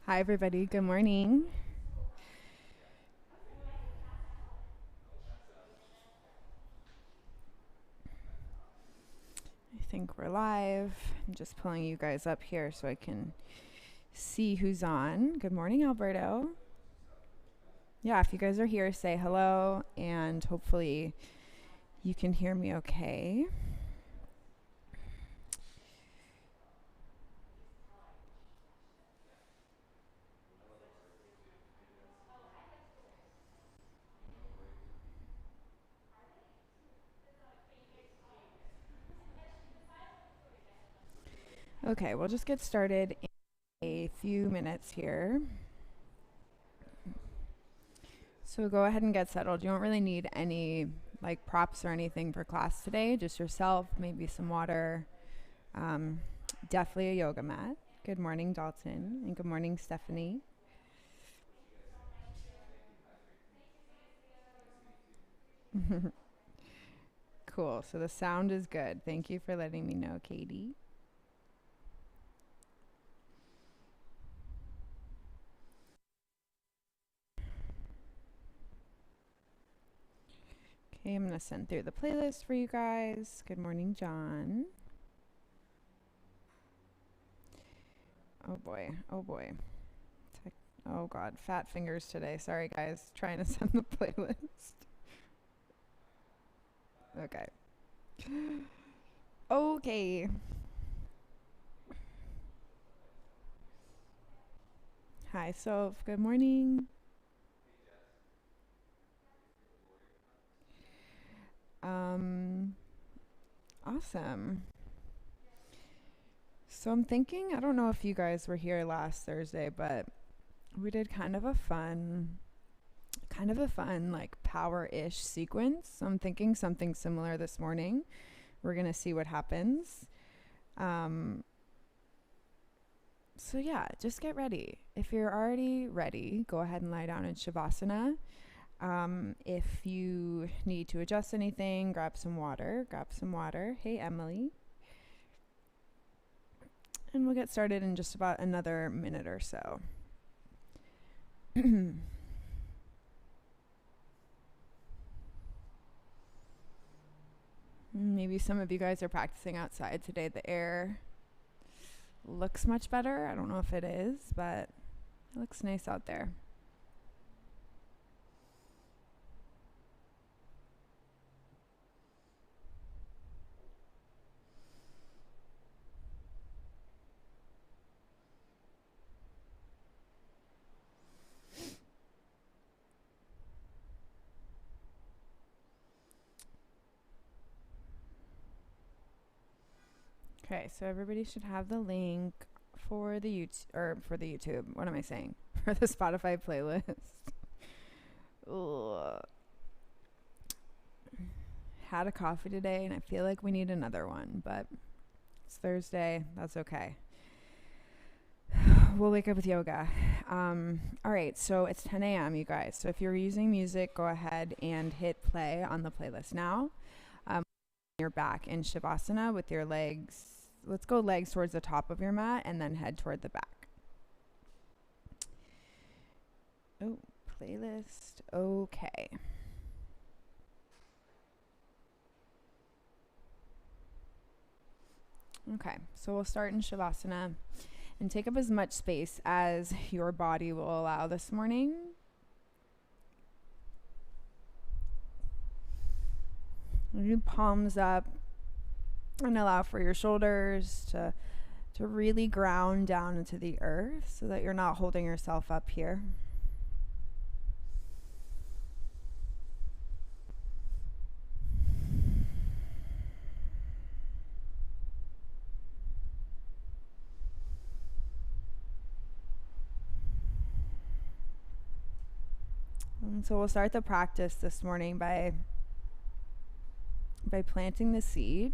Hi, everybody. Good morning. I think we're live. I'm just pulling you guys up here so I can see who's on. Good morning, Alberto. Yeah, if you guys are here, say hello, and hopefully you can hear me okay. Okay, we'll just get started in a few minutes here. So go ahead and get settled. You don't really need any like props or anything for class today, just yourself, maybe some water, um, definitely a yoga mat. Good morning, Dalton, and good morning, Stephanie. Cool. So the sound is good. Thank you for letting me know, Katie. Okay, I'm going to send through the playlist for you guys. Good morning, John. Oh boy. Oh boy. Oh god. Fat fingers today. Sorry, guys. Trying to send the playlist. Okay. Okay. Hi, Soph. Good morning. Um, awesome. So I'm thinking, I don't know if you guys were here last Thursday, but we did kind of a fun like power-ish sequence. So I'm thinking something similar this morning. We're gonna see what happens. Um, so yeah, just get ready. If you're already ready, go ahead and lie down in Shavasana. If you need to adjust anything, grab some water. Grab some water. Hey, Emily. And we'll get started in just about another minute or so. Maybe some of you guys are practicing outside today. The air looks much better. I don't know if it is, but it looks nice out there. Okay, so everybody should have the link for the YouTube, or for the YouTube. What am I saying? For the Spotify playlist. Ugh. Had a coffee today, and I feel like we need another one, but it's Thursday. That's okay. We'll wake up with yoga. All right, so it's 10 a.m., you guys. So if you're using music, go ahead and hit play on the playlist now. You're back in Shavasana with your legs. Let's go legs towards the top of your mat and then head toward the back. Oh, playlist. Okay. Okay, so we'll start in Shavasana and take up as much space as your body will allow this morning. Your palms up and allow for your shoulders to really ground down into the earth so that you're not holding yourself up here. And so we'll start the practice this morning by planting the seed,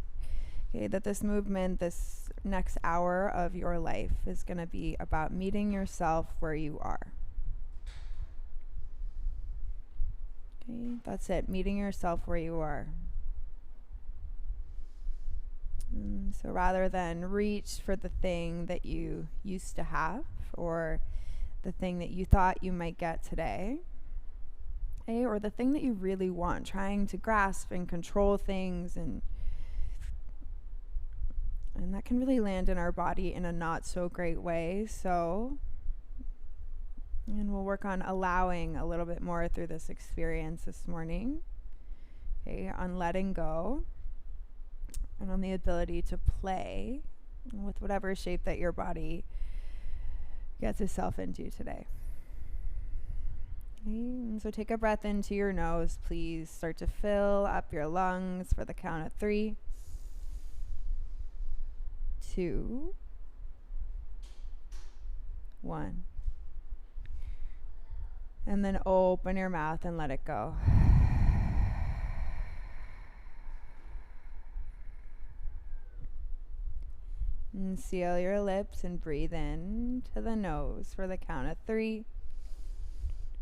okay, that this movement, this next hour of your life is going to be about meeting yourself where you are. Okay, that's it, meeting yourself where you are. So rather than reach for the thing that you used to have or the thing that you thought you might get today, okay? Or the thing that you really want, trying to grasp and control things, and that can really land in our body in a not so great way. And we'll work on allowing a little bit more through this experience this morning, okay, on letting go and on the ability to play with whatever shape that your body gets itself into today. Okay, and so take a breath into your nose, please. Start to fill up your lungs for the count of 3, 2, 1. And then open your mouth and let it go. And seal your lips and breathe in to the nose for the count of 3.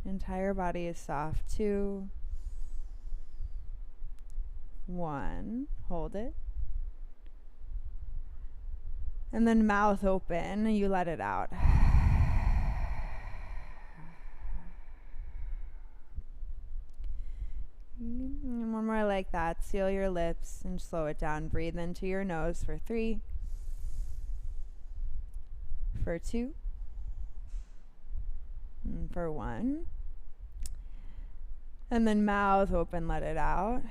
Entire body is soft. 2, 1. Hold it. And then mouth open, you let it out. And one more like that. Seal your lips and slow it down. Breathe into your nose for 3, for 2, and for 1. And then mouth open, let it out.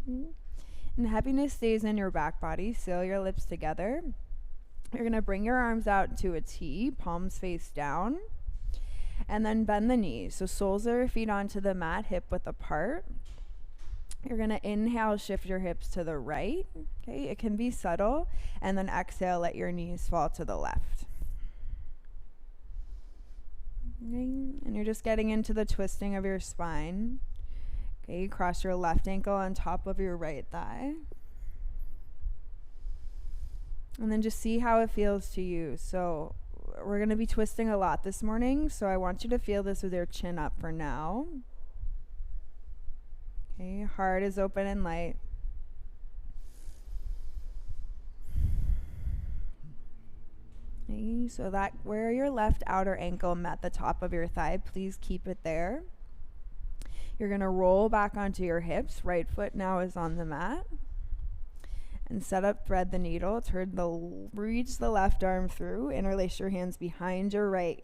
And happiness stays in your back body. Seal your lips together. You're going to bring your arms out to a T, palms face down. And then bend the knees. So soles of your feet onto the mat, hip width apart. You're going to inhale, shift your hips to the right. Okay, it can be subtle. And then exhale, let your knees fall to the left. Okay, and you're just getting into the twisting of your spine. Okay, cross your left ankle on top of your right thigh. And then just see how it feels to you. So we're going to be twisting a lot this morning, so I want you to feel this with your chin up for now. Okay, heart is open and light. Okay, so that where your left outer ankle met the top of your thigh, please keep it there. You're going to roll back onto your hips. Right foot now is on the mat. And set up, thread the needle, reach the left arm through, interlace your hands behind your right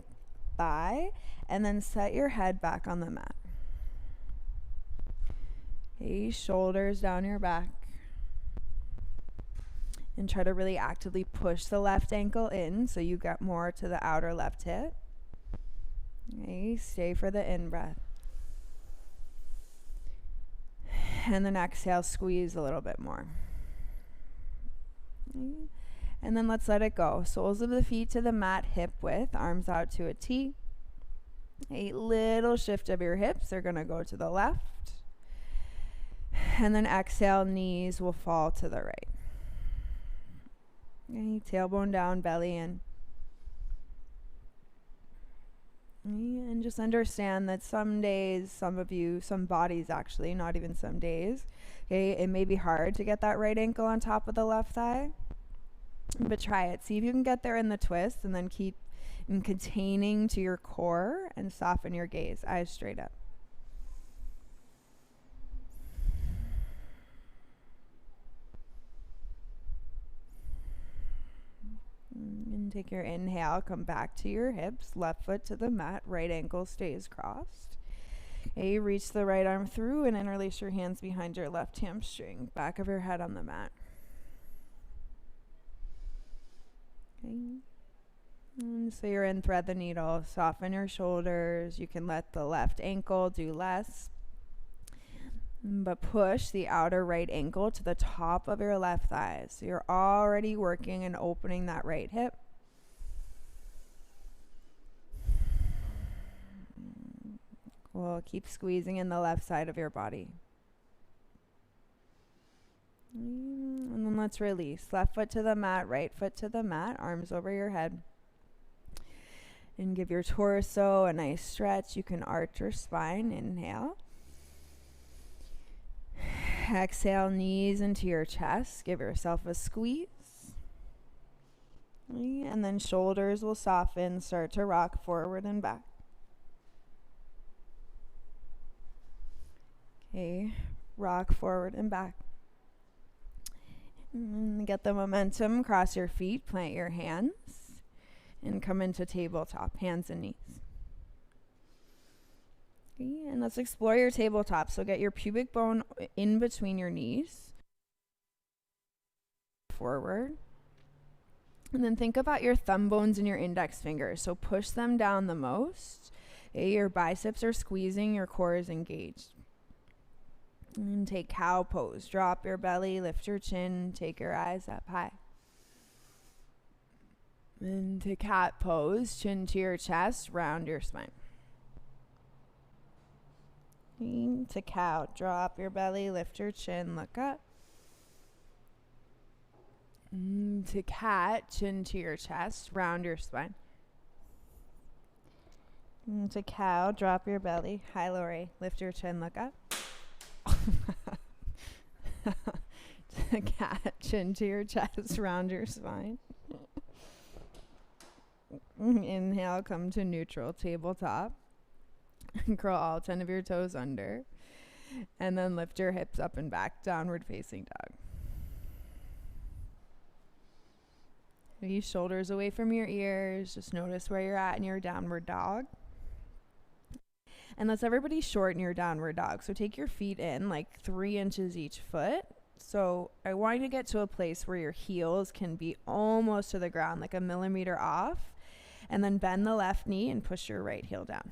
thigh, and then set your head back on the mat. Okay, shoulders down your back. And try to really actively push the left ankle in so you get more to the outer left hip. Okay, stay for the in breath. And then exhale, squeeze a little bit more. And then let's let it go. Soles of the feet to the mat, hip width, arms out to a T. A little shift of your hips are going to go to the left. And then exhale, knees will fall to the right. Okay, tailbone down, belly in. Okay, and just understand that some days, some bodies actually, not even some days, okay, it may be hard to get that right ankle on top of the left thigh, but try it. See if you can get there in the twist, and then keep containing to your core and soften your gaze, eyes straight up. And take your inhale, come back to your hips, left foot to the mat, right ankle stays crossed. Okay, reach the right arm through and interlace your hands behind your left hamstring, back of your head on the mat. Okay. And so you're in, thread the needle, soften your shoulders. You can let the left ankle do less, but push the outer right ankle to the top of your left thigh. So you're already working and opening that right hip. We'll keep squeezing in the left side of your body. And then let's release. Left foot to the mat, right foot to the mat, arms over your head. And give your torso a nice stretch. You can arch your spine. Inhale. Exhale, knees into your chest. Give yourself a squeeze. And then shoulders will soften, start to rock forward and back. Okay, rock forward and back. And get the momentum, cross your feet, plant your hands, and come into tabletop, hands and knees. Okay, and let's explore your tabletop. So get your pubic bone in between your knees. Forward. And then think about your thumb bones and your index fingers. So push them down the most. Okay, your biceps are squeezing, your core is engaged. And take cow pose. Drop your belly, lift your chin, take your eyes up high. Into cat pose, chin to your chest, round your spine. Into cow, drop your belly, lift your chin, look up. Into cat, chin to your chest, round your spine. Into cow, drop your belly, high Lori, lift your chin, look up. To cat, chin to your chest, round your spine. Inhale, come to neutral, tabletop. Curl all 10 of your toes under. And then lift your hips up and back, downward facing dog. Maybe shoulders away from your ears. Just notice where you're at in your downward dog. And let's everybody shorten your downward dog. So take your feet in like 3 inches each foot. So I want you to get to a place where your heels can be almost to the ground, like a millimeter off. And then bend the left knee and push your right heel down.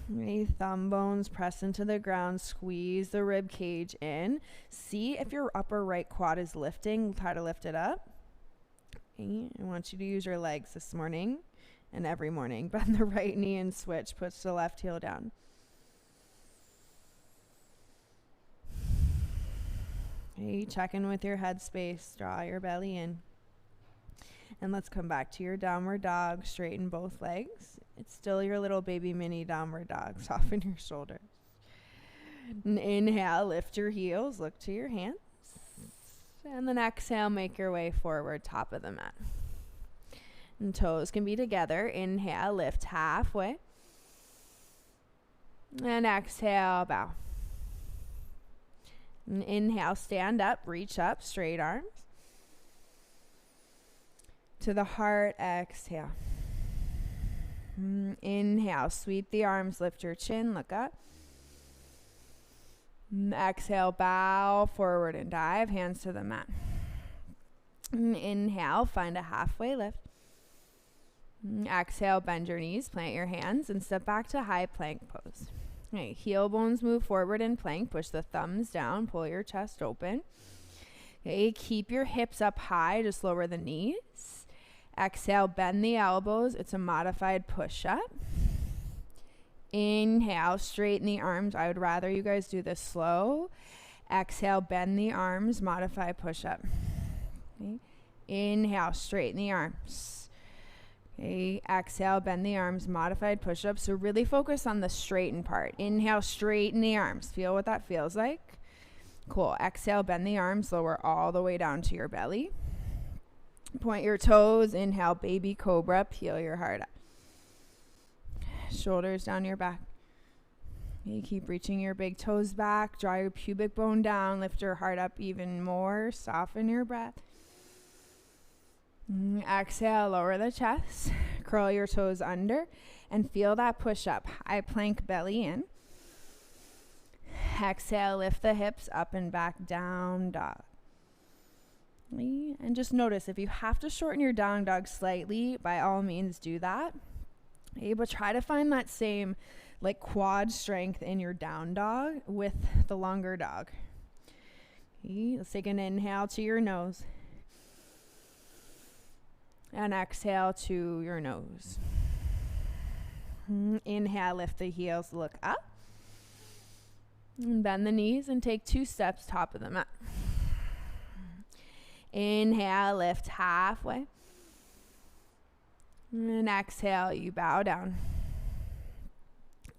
Okay, thumb bones press into the ground, squeeze the rib cage in. See if your upper right quad is lifting. Try to lift it up. Okay, I want you to use your legs this morning and every morning. Bend the right knee and switch. Push the left heel down. Okay, check in with your head space. Draw your belly in. And let's come back to your downward dog. Straighten both legs. It's still your little baby mini downward dog. Soften your shoulders. And inhale, lift your heels, look to your hands. And then exhale, make your way forward, top of the mat. And toes can be together. Inhale, lift halfway. And exhale, bow. And inhale, stand up, reach up, straight arms. To the heart, exhale. Inhale, sweep the arms, lift your chin, look up. Exhale, bow forward and dive, hands to the mat. Inhale, find a halfway lift. Exhale, bend your knees, plant your hands, and step back to high plank pose. Okay, heel bones move forward in plank, push the thumbs down, pull your chest open. Okay, keep your hips up high, just lower the knees. Exhale, bend the elbows. It's a modified push-up. Inhale, straighten the arms. I would rather you guys do this slow. Exhale, bend the arms, modify push-up. Okay. Inhale, straighten the arms. Okay. Exhale, bend the arms, modified push-up. So really focus on the straighten part. Inhale, straighten the arms. Feel what that feels like. Cool. Exhale, bend the arms, lower all the way down to your belly. Point your toes. Inhale, baby cobra. Peel your heart up. Shoulders down your back. You keep reaching your big toes back. Draw your pubic bone down. Lift your heart up even more. Soften your breath. Exhale, lower the chest. Curl your toes under. And feel that push up. High plank, belly in. Exhale, lift the hips up and back, down dog. And just notice if you have to shorten your down dog slightly, by all means do that. Okay, but try to find that same like quad strength in your down dog with the longer dog. Okay, let's take an inhale to your nose. And exhale to your nose. Inhale, lift the heels, look up. And bend the knees and take 2 steps top of the mat. Inhale, lift halfway. And exhale, you bow down.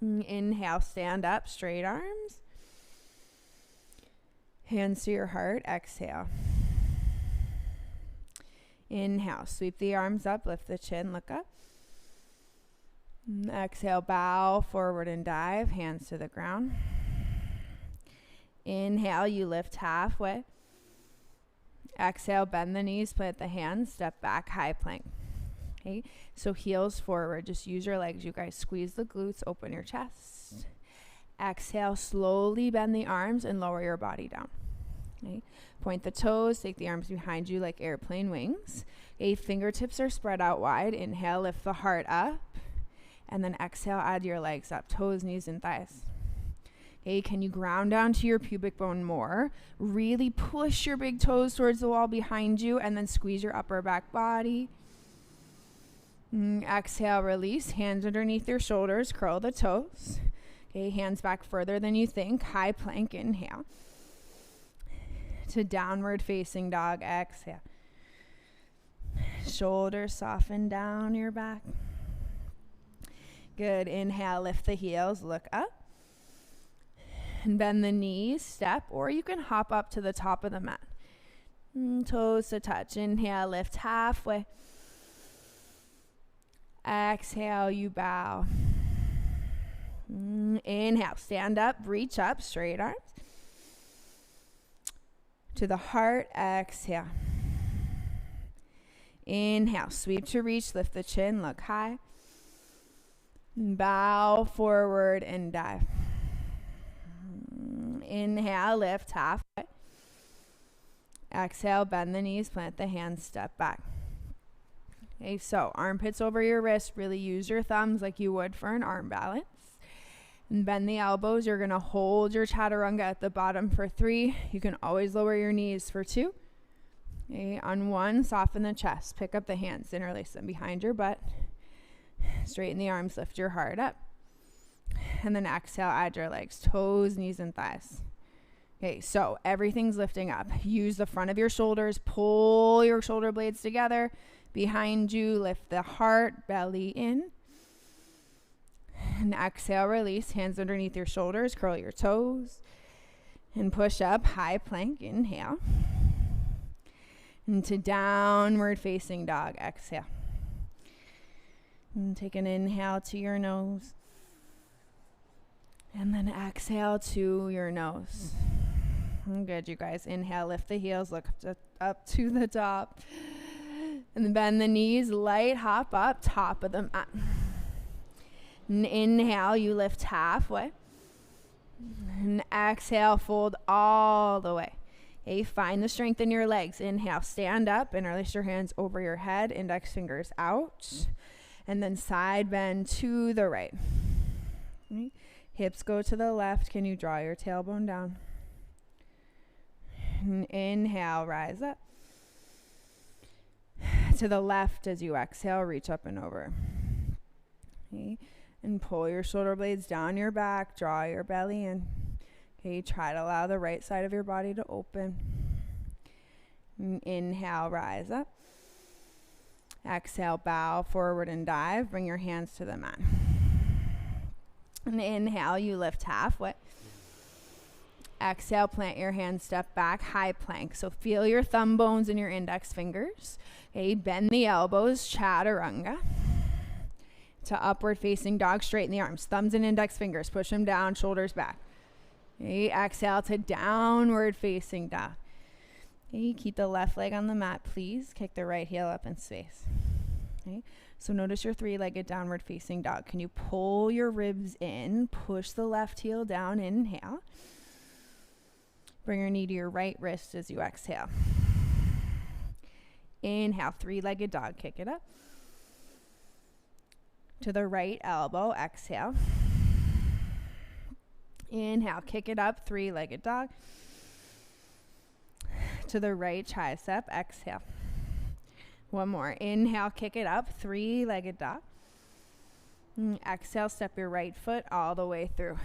Inhale, stand up, straight arms. Hands to your heart, exhale. Inhale, sweep the arms up, lift the chin, look up. Exhale, bow forward and dive, hands to the ground. Inhale, you lift halfway. Exhale, bend the knees, plant the hands, step back, high plank. Okay, so heels forward, just use your legs, you guys. Squeeze the glutes, open your chest. Exhale, slowly bend the arms and lower your body down. Okay, point the toes, take the arms behind you like airplane wings. Okay, fingertips are spread out wide. Inhale, lift the heart up. And then exhale, add your legs up, toes, knees, and thighs. Okay, can you ground down to your pubic bone more? Really push your big toes towards the wall behind you and then squeeze your upper back body. Exhale, release, hands underneath your shoulders, curl the toes. Okay, hands back further than you think, high plank, inhale. To downward facing dog, exhale. Shoulders soften down your back. Good, inhale, lift the heels, look up. And bend the knees, step, or you can hop up to the top of the mat. Toes to touch. Inhale, lift halfway. Exhale, you bow. Inhale, stand up, reach up, straight arms. To the heart, exhale. Inhale, sweep to reach, lift the chin, look high. Bow forward and dive. Inhale, lift halfway. Exhale, bend the knees, plant the hands, step back. Okay, so armpits over your wrist, really use your thumbs like you would for an arm balance. And bend the elbows. You're going to hold your chaturanga at the bottom for 3. You can always lower your knees for 2. Okay, on 1, soften the chest. Pick up the hands, interlace them behind your butt. Straighten the arms, lift your heart up. And then exhale, add your legs, toes, knees, and thighs. Okay, so everything's lifting up. Use the front of your shoulders, pull your shoulder blades together. Behind you, lift the heart, belly in. And exhale, release, hands underneath your shoulders, curl your toes. And push up, high plank, inhale. Into downward facing dog, exhale. And take an inhale to your nose. And then exhale to your nose. Good, you guys. Inhale, lift the heels, look up to the top. And then bend the knees, light hop up, top of the mat. And inhale, you lift halfway. And exhale, fold all the way. Okay, find the strength in your legs. Inhale, stand up, interlace your hands over your head, index fingers out. And then side bend to the right. Okay. Hips go to the left. Can you draw your tailbone down? And inhale, rise up. To the left as you exhale, reach up and over. Okay. And pull your shoulder blades down your back, draw your belly in. Okay, try to allow the right side of your body to open. And inhale, rise up. Exhale, bow forward and dive. Bring your hands to the mat. And inhale, you lift halfway. Exhale, plant your hands, step back, high plank. So feel your thumb bones and your index fingers. Okay, bend the elbows, chaturanga. To upward facing dog, straighten the arms, thumbs and index fingers, push them down, shoulders back. Okay, exhale to downward facing dog. Okay, keep the left leg on the mat, please. Kick the right heel up in space. Okay, so notice your 3-legged downward facing dog. Can you pull your ribs in, push the left heel down, inhale. Bring your knee to your right wrist as you exhale. Inhale, 3-legged dog, kick it up. To the right elbow, exhale. Inhale, kick it up, 3-legged dog. To the right tricep, exhale. One more. Inhale, kick it up, 3-legged dog. Exhale, step your right foot all the way through.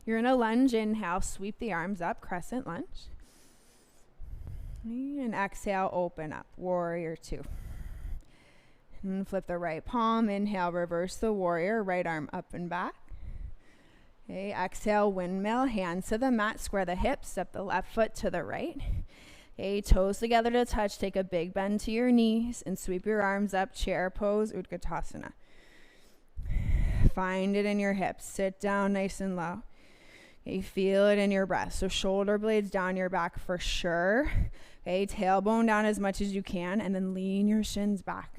You're in a lunge. Inhale, sweep the arms up, crescent lunge. And exhale, open up, warrior 2. And flip the right palm. Inhale, reverse the warrior, right arm up and back. Okay, exhale, windmill, hands to the mat, square the hips, step the left foot to the right. Okay, toes together to touch. Take a big bend to your knees and sweep your arms up. Chair pose, Utkatasana. Find it in your hips. Sit down nice and low. Okay, feel it in your breath. So shoulder blades down your back for sure. Okay, tailbone down as much as you can, and then lean your shins back.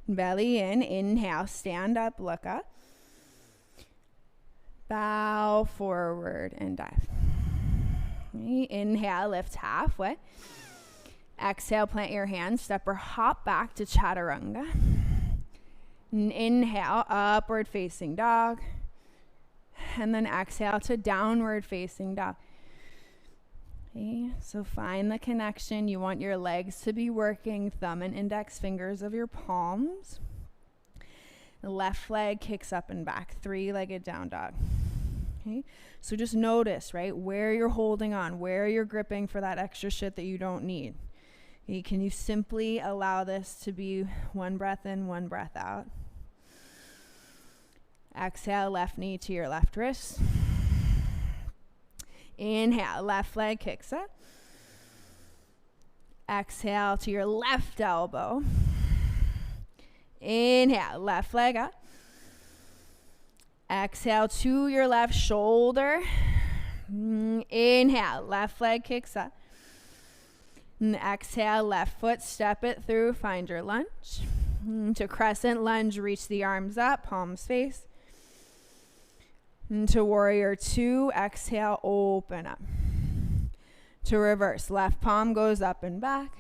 Belly in, inhale, stand up, look up. Bow forward and dive. Okay, inhale, lift halfway. Exhale, plant your hands, step or hop back to chaturanga. And inhale, upward facing dog. And then exhale to downward facing dog. Okay, so find the connection. You want your legs to be working, thumb and index fingers of your palms. The left leg kicks up and back, three-legged down dog. Okay, so just notice, right, where you're holding on, where you're gripping for that extra shit that you don't need. Okay, can you simply allow this to be one breath in, one breath out? Exhale, left knee to your left wrist. Inhale, left leg kicks up. Exhale to your left elbow. Inhale, left leg up. Exhale to your left shoulder. Inhale, left leg kicks up. And exhale, left foot, step it through, find your lunge. To crescent lunge, reach the arms up, palms face. And to warrior two, exhale, open up. To reverse, left palm goes up and back.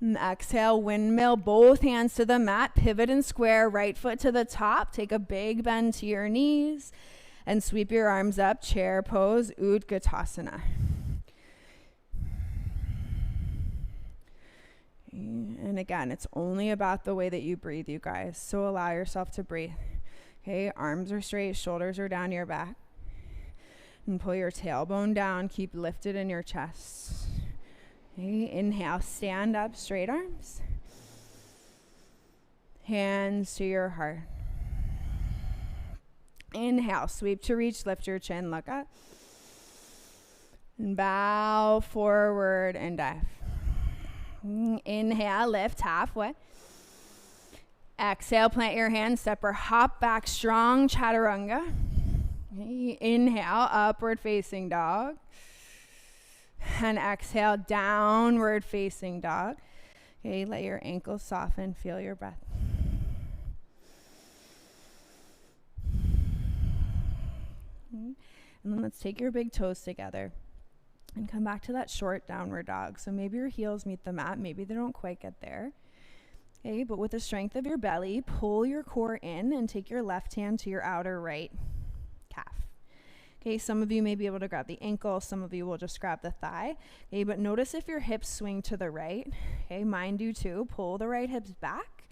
And exhale, windmill, both hands to the mat, pivot and square, right foot to the top, take a big bend to your knees, and sweep your arms up, chair pose, Utkatasana. And again, it's only about the way that you breathe, you guys, so allow yourself to breathe. Okay, arms are straight, shoulders are down your back. And pull your tailbone down, keep lifted in your chest. Okay, inhale, stand up, straight arms. Hands to your heart. Inhale, sweep to reach, lift your chin, look up. And bow forward and dive. Inhale, lift halfway. Exhale, plant your hands, step or hop back, strong chaturanga. Okay, inhale, upward facing dog. And exhale, downward facing dog. Okay, let your ankles soften, feel your breath. Okay. And then let's take your big toes together and come back to that short downward dog. So maybe your heels meet the mat, maybe they don't quite get there. Okay, but with the strength of your belly, pull your core in and take your left hand to your outer right calf. Okay, some of you may be able to grab the ankle, some of you will just grab the thigh. Okay, but notice if your hips swing to the right. Okay, mine do too. Pull the right hips back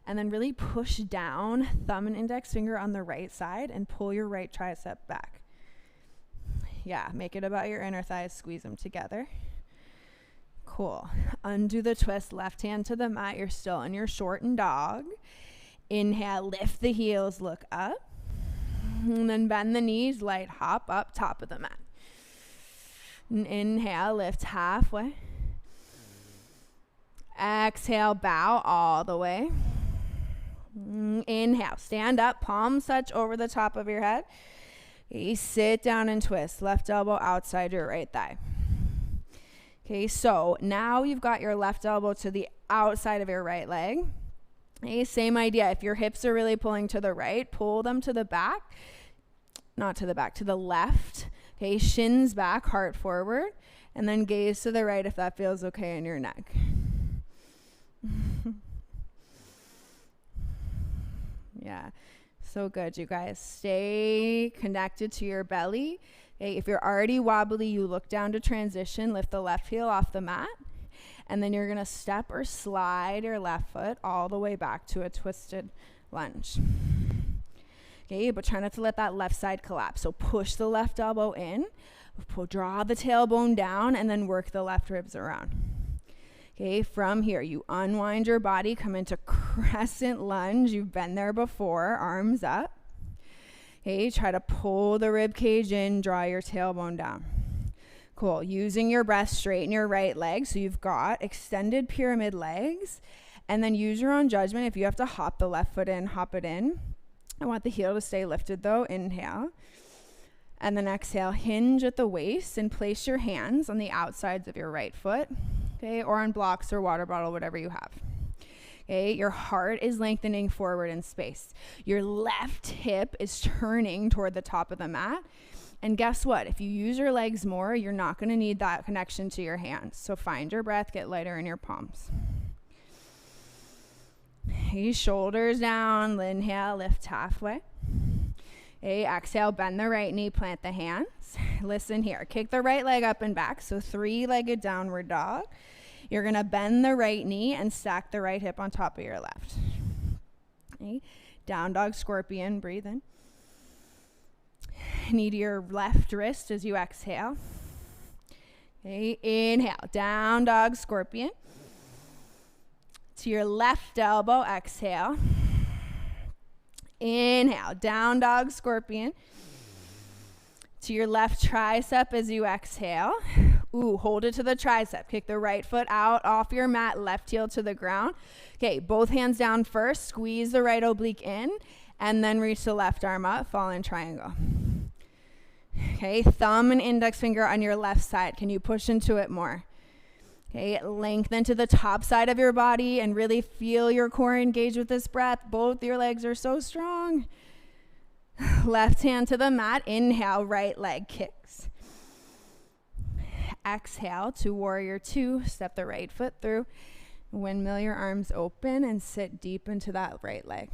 and then really push down, thumb and index finger on the right side, and pull your right tricep back. Yeah, make it about your inner thighs, squeeze them together. Cool. Undo the twist, left hand to the mat. You're still in your shortened dog. Inhale, lift the heels, look up. And then bend the knees, light hop up top of the mat. And inhale, lift halfway. Exhale, bow all the way. Inhale, stand up, palms touch over the top of your head. Okay, sit down and twist, left elbow outside your right thigh. Okay, so now you've got your left elbow to the outside of your right leg. Okay, same idea. If your hips are really pulling to the right, pull them to the back. Not to the back, to the left. Okay, shins back, heart forward. And then gaze to the right if that feels okay in your neck. Yeah, so good, you guys. Stay connected to your belly. Okay, if you're already wobbly, you look down to transition, lift the left heel off the mat, and then you're gonna step or slide your left foot all the way back to a twisted lunge. Okay, but try not to let that left side collapse. So push the left elbow in, draw the tailbone down, and then work the left ribs around. Okay, from here, you unwind your body, come into crescent lunge. You've been there before, arms up. Okay, try to pull the rib cage in, draw your tailbone down. Cool. Using your breath, straighten your right leg. So you've got extended pyramid legs. And then use your own judgment. If you have to hop the left foot in, hop it in. I want the heel to stay lifted though. Inhale. And then exhale, hinge at the waist and place your hands on the outsides of your right foot. Okay, or on blocks or water bottle, whatever you have. Okay, your heart is lengthening forward in space. Your left hip is turning toward the top of the mat. And guess what? If you use your legs more, you're not going to need that connection to your hands. So find your breath, get lighter in your palms. Okay, shoulders down, inhale, lift halfway. Okay, exhale, bend the right knee, plant the hands. Listen here, kick the right leg up and back. So 3-legged downward dog. You're going to bend the right knee and stack the right hip on top of your left. Okay, down dog scorpion, breathe in. Knee to your left wrist as you exhale. Okay, inhale, down dog scorpion. To your left elbow, exhale. Inhale, down dog scorpion. To your left tricep as you exhale. Ooh, hold it to the tricep. Kick the right foot out off your mat, left heel to the ground. Okay, both hands down first. Squeeze the right oblique in, and then reach the left arm up, fall in triangle. Okay, thumb and index finger on your left side. Can you push into it more? Okay, lengthen to the top side of your body and really feel your core engage with this breath. Both your legs are so strong. Left hand to the mat. Inhale, right leg kicks. Exhale to warrior two. Step the right foot through. Windmill your arms open and sit deep into that right leg.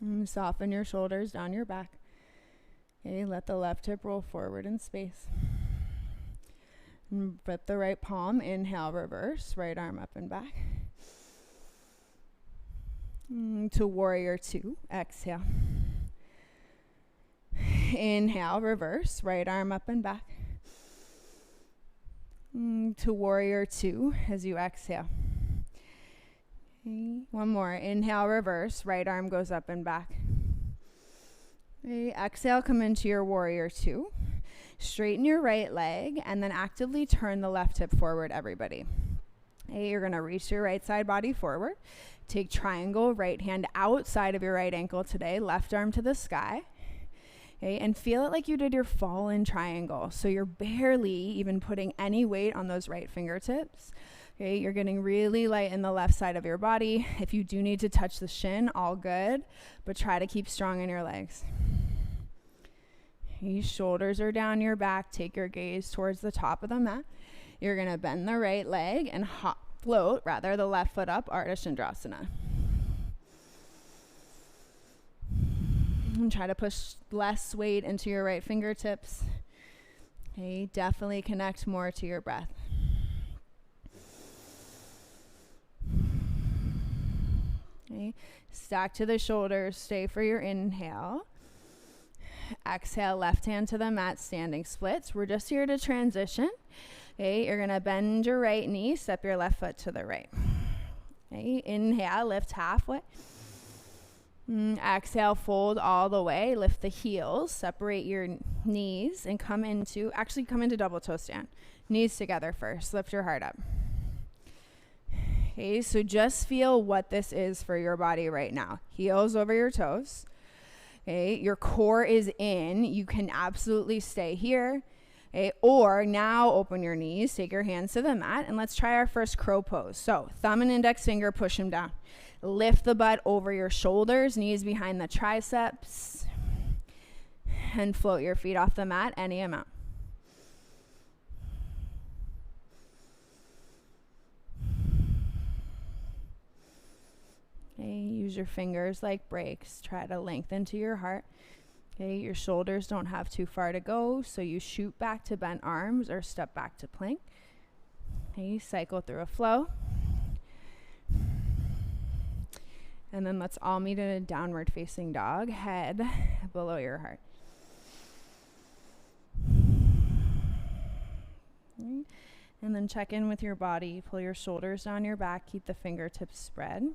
And soften your shoulders down your back. Okay, let the left hip roll forward in space. And flip the right palm, inhale, reverse, right arm up and back. To warrior two, exhale. Inhale, reverse, right arm up and back. To warrior two as you exhale. Okay, one more, inhale, reverse, right arm goes up and back. Okay, exhale, come into your warrior two. Straighten your right leg and then actively turn the left hip forward, everybody. Okay, you're going to reach your right side body forward. Take triangle, right hand outside of your right ankle today, left arm to the sky. Okay, and feel it like you did your fall in triangle. So you're barely even putting any weight on those right fingertips. Okay, you're getting really light in the left side of your body. If you do need to touch the shin, all good, but try to keep strong in your legs. Okay, shoulders are down your back. Take your gaze towards the top of the mat. You're going to bend the right leg and float the left foot up, Ardha Chandrasana. And try to push less weight into your right fingertips. Okay, definitely connect more to your breath. Okay, stack to the shoulders, stay for your inhale. Exhale, left hand to the mat, standing splits. We're just here to transition. Okay, you're gonna bend your right knee, step your left foot to the right. Okay, inhale, lift halfway. Exhale, fold all the way, lift the heels, separate your knees and come into double toe stand. Knees together first, lift your heart up. Okay, so just feel what this is for your body right now. Heels over your toes. Okay, your core is in. You can absolutely stay here. Okay, or now open your knees, take your hands to the mat, and let's try our first crow pose. So thumb and index finger, push them down. Lift the butt over your shoulders, knees behind the triceps, and float your feet off the mat any amount. Okay, use your fingers like brakes. Try to lengthen to your heart. Okay, your shoulders don't have too far to go, so you shoot back to bent arms or step back to plank. Okay, cycle through a flow. And then let's all meet in a downward facing dog, head below your heart. Okay. And then check in with your body. Pull your shoulders down your back, keep the fingertips spread.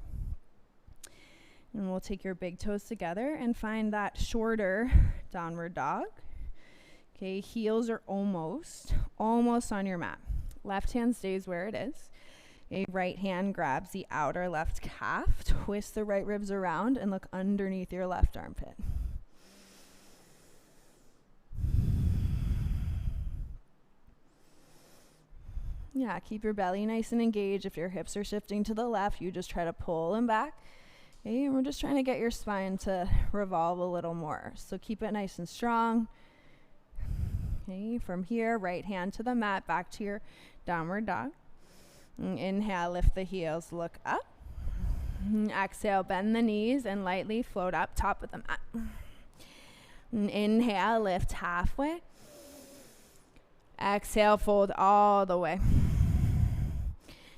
And we'll take your big toes together and find that shorter downward dog. Okay, heels are almost on your mat. Left hand stays where it is. Okay, right hand grabs the outer left calf, twist the right ribs around and look underneath your left armpit. Yeah, keep your belly nice and engaged. If your hips are shifting to the left, you just try to pull them back. Okay, and we're just trying to get your spine to revolve a little more. So keep it nice and strong. Okay, from here, right hand to the mat, back to your downward dog. And inhale, lift the heels, look up. And exhale, bend the knees and lightly float up, top of the mat. And inhale, lift halfway. Exhale, fold all the way.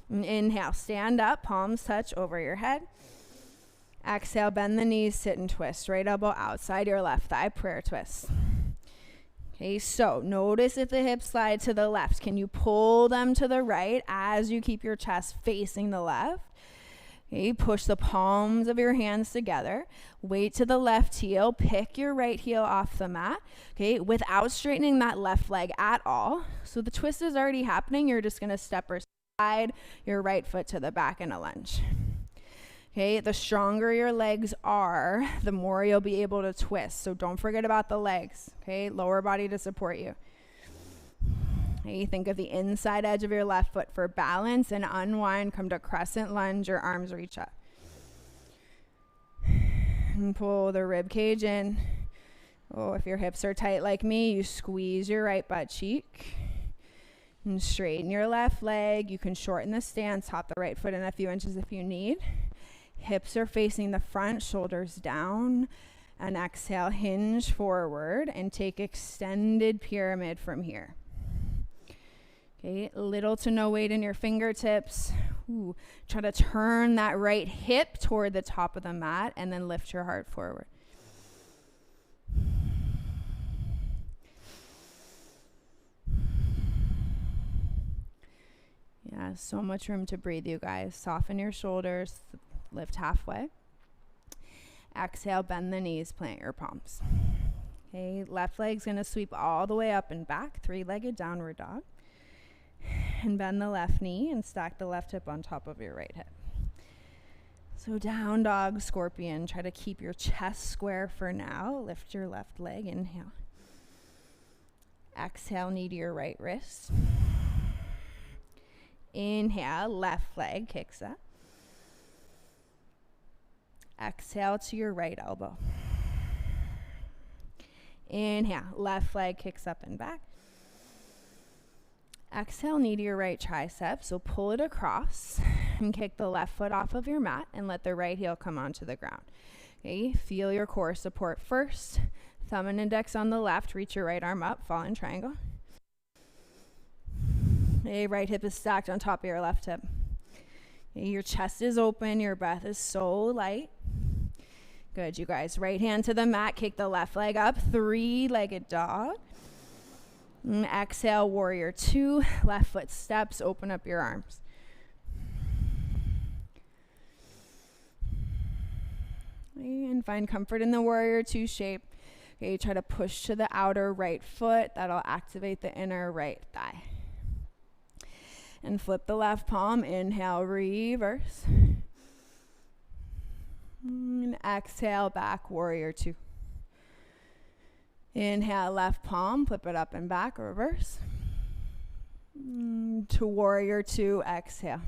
And inhale, stand up, palms touch over your head. Exhale, bend the knees, sit and twist. Right elbow outside your left thigh, prayer twist. Okay, so notice if the hips slide to the left. Can you pull them to the right as you keep your chest facing the left? Okay, push the palms of your hands together. Weight to the left heel. Pick your right heel off the mat. Okay, without straightening that left leg at all. So the twist is already happening. You're just going to step or slide your right foot to the back in a lunge. Okay, the stronger your legs are, the more you'll be able to twist. So don't forget about the legs. Okay, lower body to support you. Okay, think of the inside edge of your left foot for balance and unwind. Come to crescent lunge, your arms reach up. And pull the rib cage in. Oh, if your hips are tight like me, you squeeze your right butt cheek. And straighten your left leg. You can shorten the stance, hop the right foot in a few inches if you need. Hips are facing the front, shoulders down. And exhale, hinge forward and take extended pyramid from here. Okay, little to no weight in your fingertips. Ooh, try to turn that right hip toward the top of the mat and then lift your heart forward. Yeah, so much room to breathe, you guys. Soften your shoulders, lift halfway. Exhale, bend the knees, plant your palms. Okay, left leg's gonna sweep all the way up and back, three-legged downward dog. And bend the left knee and stack the left hip on top of your right hip. So down dog, scorpion. Try to keep your chest square for now. Lift your left leg, inhale. Exhale, knee to your right wrist. Inhale, left leg kicks up. Exhale to your right elbow. Inhale, left leg kicks up and back. Exhale, knee to your right tricep. So pull it across and kick the left foot off of your mat and let the right heel come onto the ground. Okay, feel your core support first. Thumb and index on the left. Reach your right arm up, fall in triangle. Okay, right hip is stacked on top of your left hip. Okay, your chest is open. Your breath is so light. Good, you guys. Right hand to the mat. Kick the left leg up. Three-legged dog. And exhale, warrior two. Left foot steps. Open up your arms. Okay, and find comfort in the warrior two shape. Okay, try to push to the outer right foot. That'll activate the inner right thigh. And flip the left palm. Inhale, reverse. And exhale, back, warrior two. Inhale, left palm, flip it up and back, reverse. To warrior two, exhale.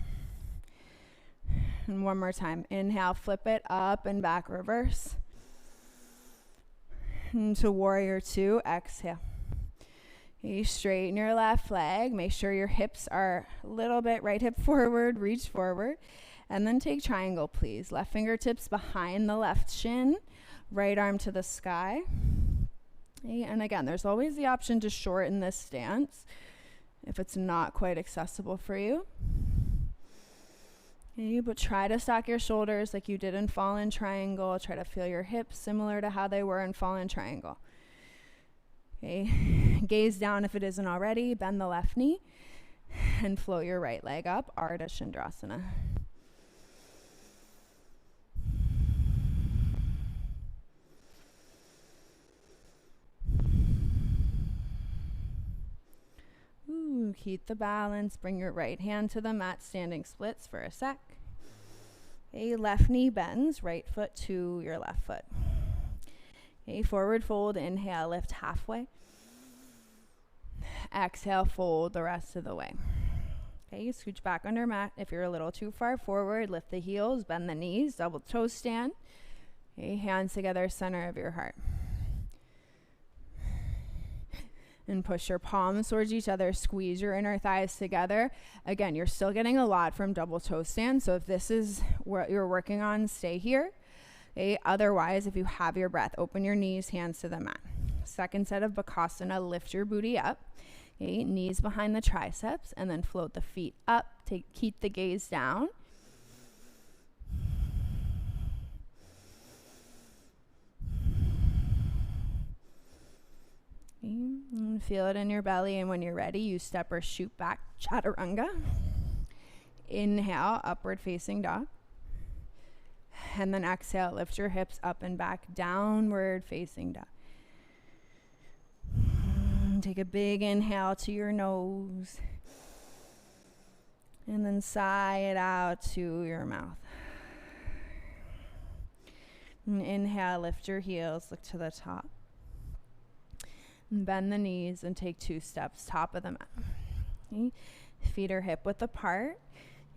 And one more time. Inhale, flip it up and back, reverse. And to warrior two, exhale. You straighten your left leg. Make sure your hips are a little bit right hip forward, reach forward. And then take triangle, please. Left fingertips behind the left shin. Right arm to the sky. Okay, and again, there's always the option to shorten this stance if it's not quite accessible for you. Okay, but try to stack your shoulders like you did in fallen triangle. Try to feel your hips similar to how they were in fallen triangle. Okay, gaze down if it isn't already. Bend the left knee and float your right leg up, Ardha Chandrasana. Keep the balance. Bring your right hand to the mat, standing splits for a sec. Okay, left knee bends, right foot to your left foot. Okay, forward fold, inhale, lift halfway. Exhale, fold the rest of the way. Okay, scooch back under mat. If you're a little too far forward, lift the heels, bend the knees, double toe stand. Okay, hands together, center of your heart. And push your palms towards each other, squeeze your inner thighs together. Again, you're still getting a lot from double toe stand, so if this is what you're working on, stay here. Okay, otherwise, if you have your breath, open your knees, hands to the mat. Second set of Bakasana, lift your booty up. Okay, knees behind the triceps, and then float the feet up. Keep the gaze down. Okay, feel it in your belly, and when you're ready, you step or shoot back, chaturanga. Inhale, upward facing dog. And then exhale, lift your hips up and back, downward facing dog. Take a big inhale to your nose. And then sigh it out to your mouth. And inhale, lift your heels, look to the top. And bend the knees and take 2 steps, top of the mat. Okay. Feet are hip width apart.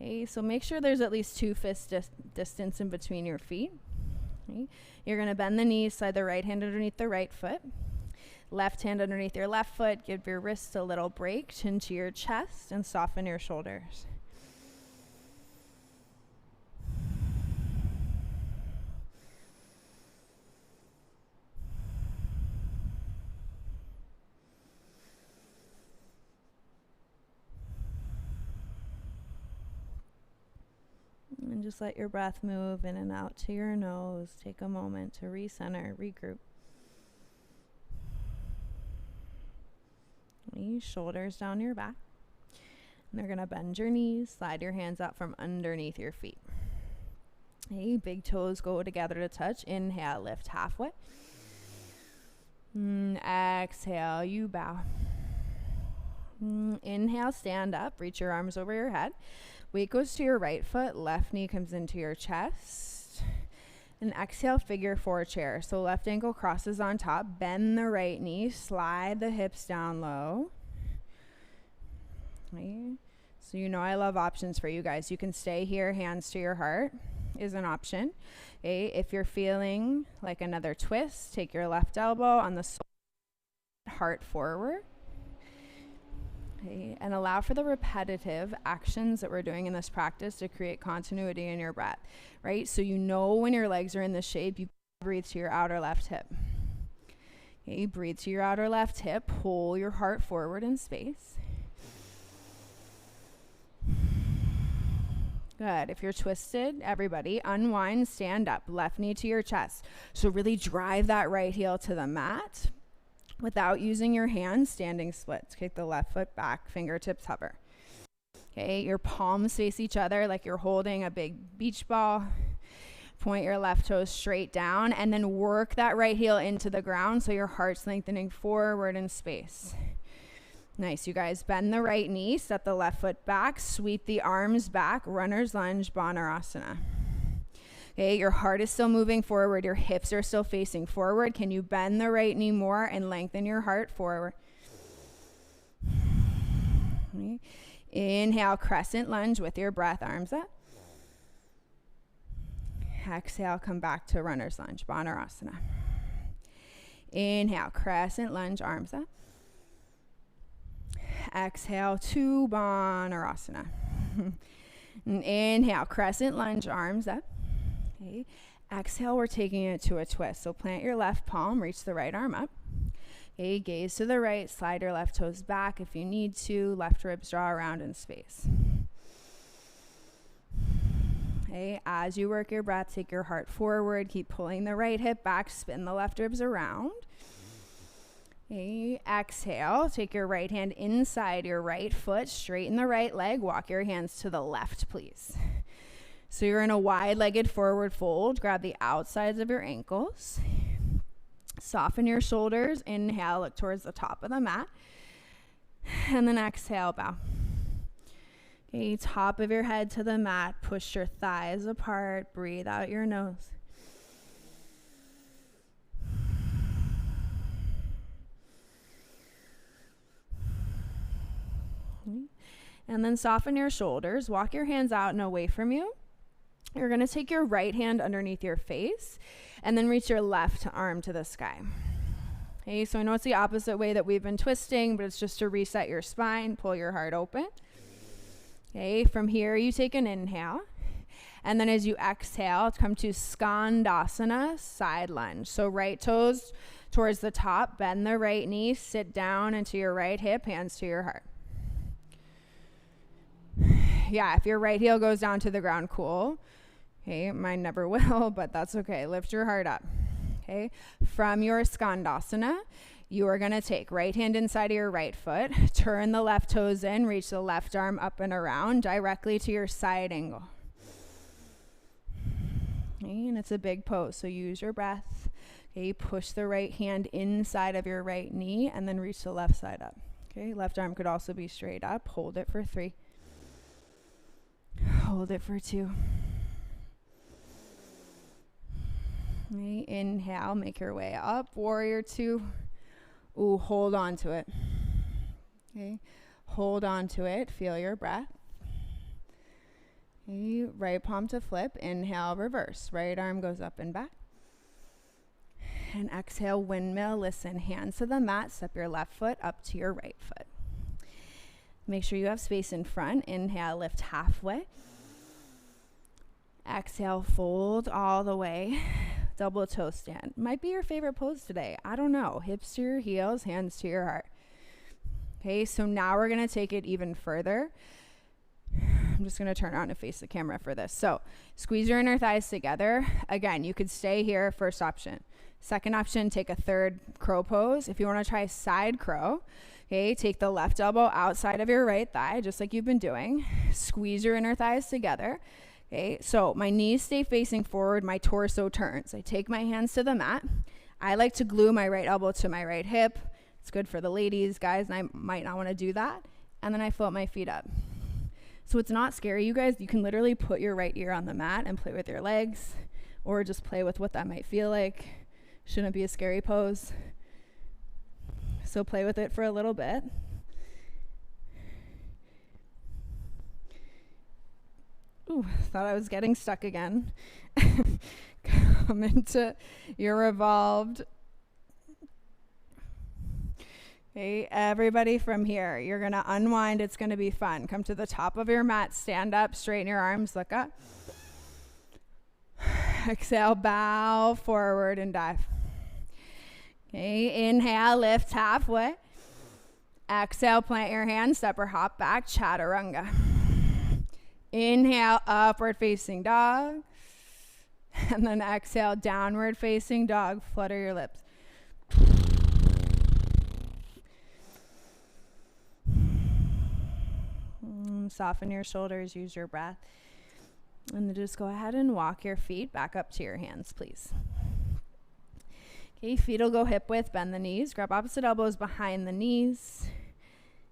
Okay, so make sure there's at least 2 fist distance in between your feet. Okay. You're going to bend the knees, slide the right hand underneath the right foot. Left hand underneath your left foot. Give your wrists a little break, chin to your chest, and soften your shoulders. And just let your breath move in and out to your nose. Take a moment to recenter, regroup. Shoulders down your back. And they're going to bend your knees, slide your hands out from underneath your feet. Okay, big toes go together to touch. Inhale, lift halfway. Exhale, you bow. Inhale, stand up, reach your arms over your head. Weight goes to your right foot, left knee comes into your chest. And exhale, figure 4 chair. So left ankle crosses on top, bend the right knee, slide the hips down low. Okay. So you know I love options for you guys. You can stay here, hands to your heart is an option. Okay. If you're feeling like another twist, take your left elbow on the heart forward. Okay, and allow for the repetitive actions that we're doing in this practice to create continuity in your breath, right? So you know when your legs are in this shape, you breathe to your outer left hip. Okay, breathe to your outer left hip, pull your heart forward in space. Good. If you're twisted, everybody, unwind, stand up, left knee to your chest. So really drive that right heel to the mat. Without using your hands, standing splits. Kick the left foot back, fingertips hover. Okay, your palms face each other like you're holding a big beach ball. Point your left toes straight down and then work that right heel into the ground so your heart's lengthening forward in space. Nice, you guys. Bend the right knee, set the left foot back, sweep the arms back, runner's lunge, Banarasana. Okay, your heart is still moving forward. Your hips are still facing forward. Can you bend the right knee more and lengthen your heart forward? Okay. Inhale, crescent lunge with your breath, arms up. Exhale, come back to runner's lunge, Banarasana. Inhale, crescent lunge, arms up. Exhale to Banarasana. Inhale, crescent lunge, arms up. Okay. Exhale, we're taking it to a twist. So plant your left palm, reach the right arm up. Okay, gaze to the right, slide your left toes back if you need to. Left ribs draw around in space. Okay, as you work your breath, take your heart forward. Keep pulling the right hip back, spin the left ribs around. Okay, exhale, take your right hand inside your right foot, straighten the right leg, walk your hands to the left, please. So you're in a wide-legged forward fold. Grab the outsides of your ankles. Soften your shoulders. Inhale, look towards the top of the mat. And then exhale, bow. Okay, top of your head to the mat. Push your thighs apart. Breathe out your nose. And then soften your shoulders. Walk your hands out and away from you. You're going to take your right hand underneath your face and then reach your left arm to the sky. Okay, so I know it's the opposite way that we've been twisting, but it's just to reset your spine, pull your heart open. Okay, from here you take an inhale, and then as you exhale, come to Skandasana, side lunge. So right toes towards the top, bend the right knee, sit down into your right hip, hands to your heart. Yeah, if your right heel goes down to the ground, cool. Okay, mine never will, but that's okay. Lift your heart up. Okay, from your Skandasana, you are going to take right hand inside of your right foot, turn the left toes in, reach the left arm up and around directly to your side angle. Okay, and it's a big pose, so use your breath. Okay, push the right hand inside of your right knee and then reach the left side up. Okay, left arm could also be straight up. Hold it for 3. Hold it for 2. Okay, inhale, make your way up, warrior 2. Ooh, hold on to it. Okay, hold on to it, feel your breath. Okay, right palm to flip, inhale, reverse. Right arm goes up and back. And exhale, windmill, listen, hands to the mat, step your left foot up to your right foot. Make sure you have space in front. Inhale, lift halfway. Exhale, fold all the way. Double toe stand. Might be your favorite pose today. I don't know. Hips to your heels, hands to your heart. Okay, so now we're going to take it even further. I'm just going to turn around and face the camera for this. So squeeze your inner thighs together. Again, you could stay here, first option. Second option, take a third crow pose. If you want to try side crow, okay, take the left elbow outside of your right thigh, just like you've been doing. Squeeze your inner thighs together. Okay, so my knees stay facing forward, my torso turns. I take my hands to the mat. I like to glue my right elbow to my right hip. It's good for the ladies, guys, and I might not want to do that. And then I float my feet up. So it's not scary, you guys. You can literally put your right ear on the mat and play with your legs, or just play with what that might feel like. Shouldn't be a scary pose. So play with it for a little bit. Ooh, thought I was getting stuck again. Come into your revolved. Okay, everybody from here, you're going to unwind. It's going to be fun. Come to the top of your mat, stand up, straighten your arms, look up. Exhale, bow forward and dive. Okay, inhale, lift halfway. Exhale, plant your hands, step or hop back, chaturanga. Inhale, upward facing dog. And then exhale, downward facing dog. Flutter your lips. Soften your shoulders, use your breath. And then just go ahead and walk your feet back up to your hands, please. Okay, feet will go hip width, bend the knees. Grab opposite elbows behind the knees.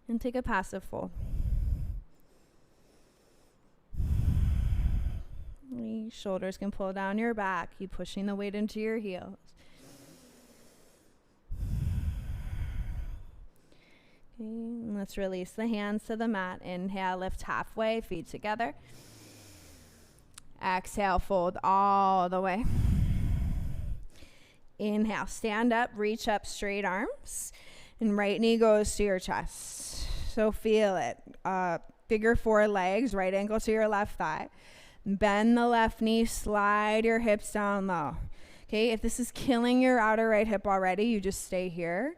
And take a passive fold. Shoulders can pull down your back. Keep pushing the weight into your heels. Okay, let's release the hands to the mat. Inhale, lift halfway, feet together. Exhale, fold all the way. Inhale, stand up, reach up, straight arms. And right knee goes to your chest. So feel it. Figure 4 legs, right ankle to your left thigh. Bend the left knee, slide your hips down low. Okay, if this is killing your outer right hip already, you just stay here.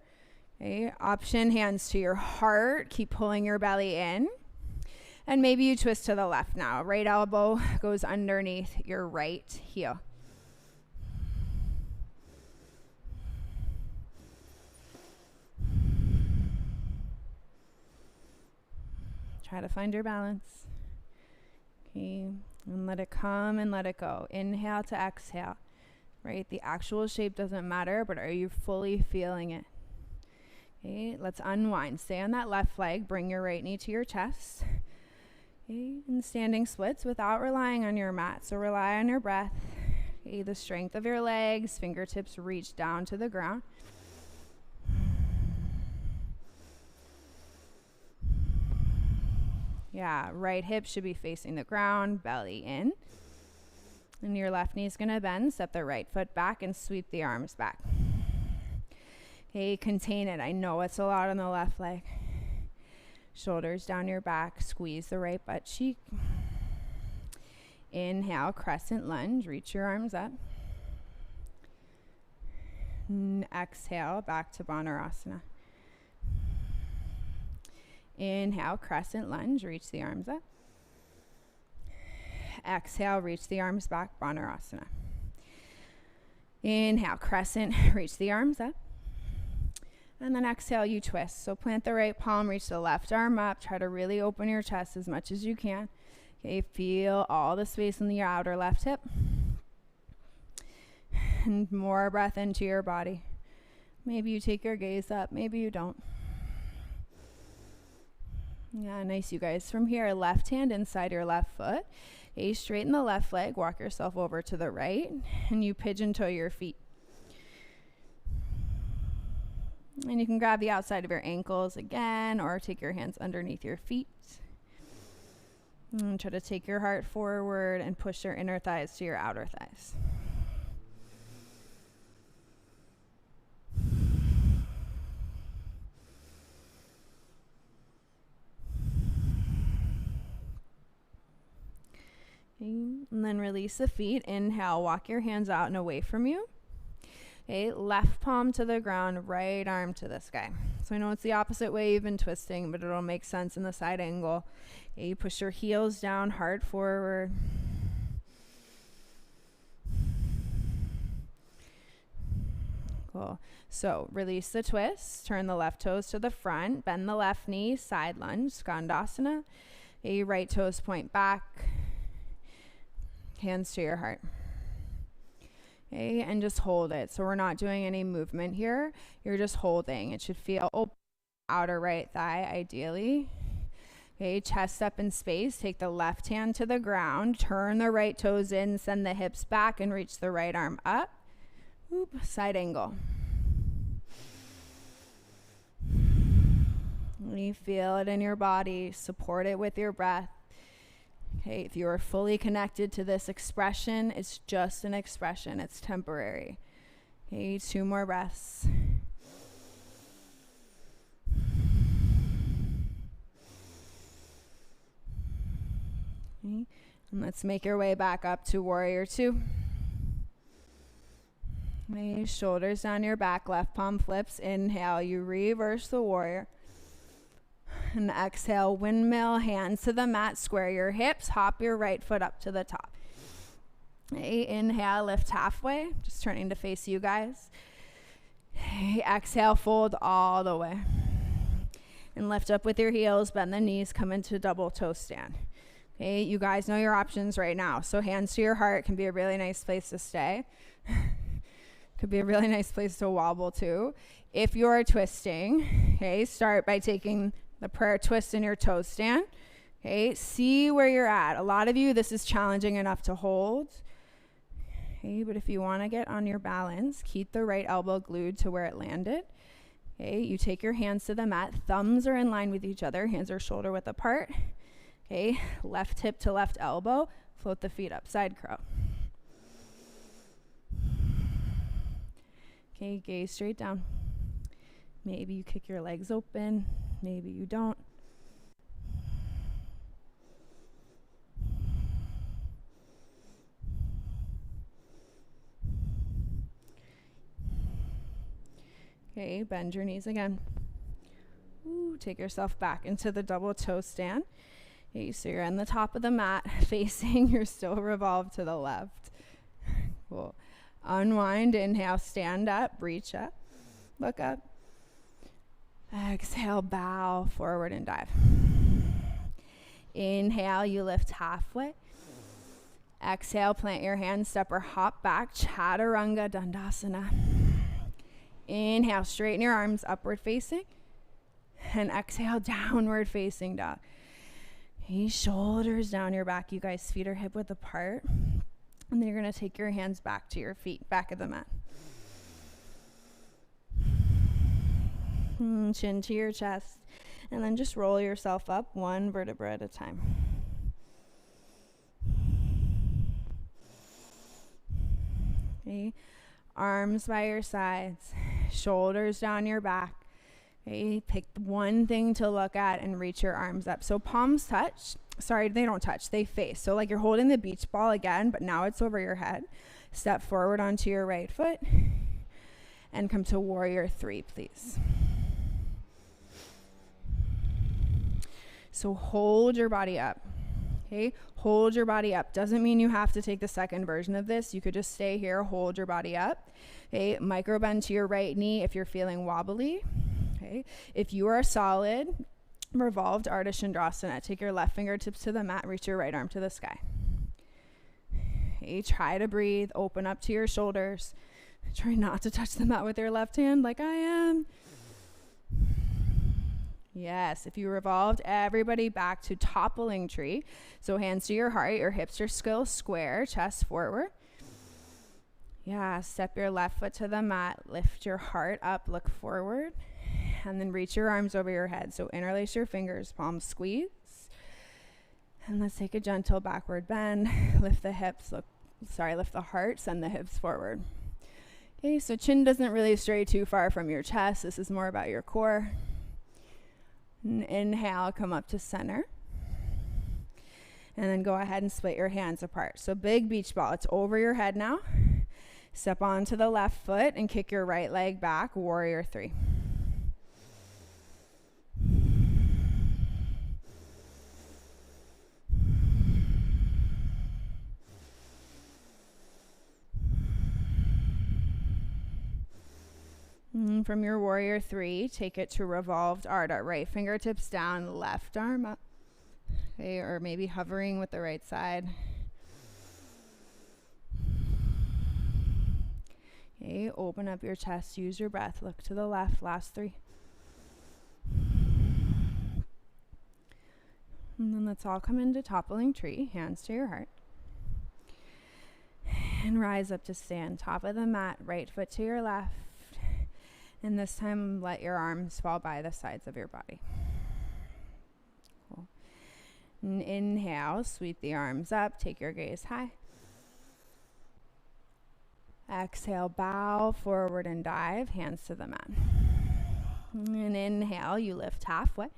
Okay, option, hands to your heart. Keep pulling your belly in. And maybe you twist to the left now. Right elbow goes underneath your right heel. Try to find your balance. Okay, and let it come and let it go. Inhale to exhale. Right, the actual shape doesn't matter, but are you fully feeling it? Okay, let's unwind. Stay on that left leg. Bring your right knee to your chest. Okay, and standing splits without relying on your mat. So rely on your breath. Okay, the strength of your legs, fingertips reach down to the ground. Yeah, right hip should be facing the ground, belly in. And your left knee is going to bend. Step the right foot back and sweep the arms back. Okay, contain it. I know it's a lot on the left leg. Shoulders down your back. Squeeze the right butt cheek. Inhale, crescent lunge. Reach your arms up. Exhale, back to Banarasana. Inhale, crescent lunge. Reach the arms up. Exhale, reach the arms back, Banarasana. Inhale, crescent, reach the arms up. And then exhale, you twist. So plant the right palm, reach the left arm up. Try to really open your chest as much as you can. Okay, feel all the space in your outer left hip. And more breath into your body. Maybe you take your gaze up, maybe you don't. Yeah, nice, you guys. From here, left hand inside your left foot. Okay, straighten the left leg, walk yourself over to the right, and you pigeon toe your feet. And you can grab the outside of your ankles again, or take your hands underneath your feet. And try to take your heart forward and push your inner thighs to your outer thighs. And then release the feet. Inhale, walk your hands out and away from you. Okay, left palm to the ground, right arm to the sky. So I know it's the opposite way you've been twisting, but it'll make sense in the side angle. Okay, you push your heels down, heart forward. Cool. So release the twist, turn the left toes to the front, bend the left knee, side lunge, Skandasana. Okay, right toes point back. Hands to your heart. Okay, and just hold it. So we're not doing any movement here. You're just holding. It should feel open, outer right thigh, ideally. Okay, chest up in space. Take the left hand to the ground. Turn the right toes in. Send the hips back and reach the right arm up. Oop, side angle. You feel it in your body. Support it with your breath. Okay, if you are fully connected to this expression, it's just an expression. It's temporary. Okay, 2 more breaths. Okay, and let's make your way back up to Warrior 2. Okay, shoulders down your back, left palm flips. Inhale, you reverse the warrior. And exhale, windmill, hands to the mat, square your hips, hop your right foot up to the top. Okay, inhale, lift halfway, just turning to face you guys. Okay, exhale, fold all the way. And lift up with your heels, bend the knees, come into double toe stand. Okay, you guys know your options right now. So hands to your heart can be a really nice place to stay. Could be a really nice place to wobble too. If you're twisting, okay, start by taking the prayer twist in your toe stand. Okay, see where you're at. A lot of you, this is challenging enough to hold. Okay, but if you want to get on your balance, keep the right elbow glued to where it landed. Okay, you take your hands to the mat. Thumbs are in line with each other. Hands are shoulder width apart. Okay, left hip to left elbow. Float the feet up, side crow. Okay, gaze straight down. Maybe you kick your legs open. Maybe you don't. Okay, bend your knees again. Ooh, take yourself back into the double toe stand. Okay, so you're on the top of the mat facing, you're still revolved to the left. Cool. Unwind, inhale, stand up, reach up, look up. Exhale, bow forward and dive. Inhale, you lift halfway. Exhale, plant your hands, step or hop back, Chaturanga Dandasana. Inhale, straighten your arms, upward facing. And exhale, downward facing dog. Okay, shoulders down your back. You guys, feet are hip width apart. And then you're going to take your hands back to your feet, back of the mat. Chin to your chest. And then just roll yourself up one vertebra at a time. Okay. Arms by your sides, shoulders down your back. Okay, pick one thing to look at and reach your arms up. So palms touch. Sorry, they don't touch, they face. So like you're holding the beach ball again, but now it's over your head. Step forward onto your right foot and come to warrior 3, please. So hold your body up. Okay, hold your body up. Doesn't mean you have to take the second version of this. You could just stay here, hold your body up. Okay, micro bend to your right knee if you're feeling wobbly. Okay, if you are solid, revolved Ardha Chandrasana. Take your left fingertips to the mat, reach your right arm to the sky. Okay, try to breathe, open up to your shoulders. Try not to touch the mat with your left hand like I am. Yes, if you revolved, everybody back to toppling tree. So hands to your heart, your hips are still square, chest forward. Yeah, step your left foot to the mat, lift your heart up, look forward, and then reach your arms over your head. So interlace your fingers, palms squeeze. And let's take a gentle backward bend. Lift the hips, lift the heart, send the hips forward. Okay, so chin doesn't really stray too far from your chest. This is more about your core. Inhale, come up to center. And then go ahead and split your hands apart. So big beach ball, it's over your head now. Step onto the left foot and kick your right leg back, warrior 3. From your warrior 3, take it to revolved Ardha. Right fingertips down, left arm up. Okay, or maybe hovering with the right side. Okay, open up your chest, use your breath. Look to the left, last 3. And then let's all come into toppling tree, hands to your heart. And rise up to stand, top of the mat, right foot to your left. And this time, let your arms fall by the sides of your body. Cool. And inhale, sweep the arms up, take your gaze high. Exhale, bow forward and dive, hands to the mat. And inhale, you lift halfway.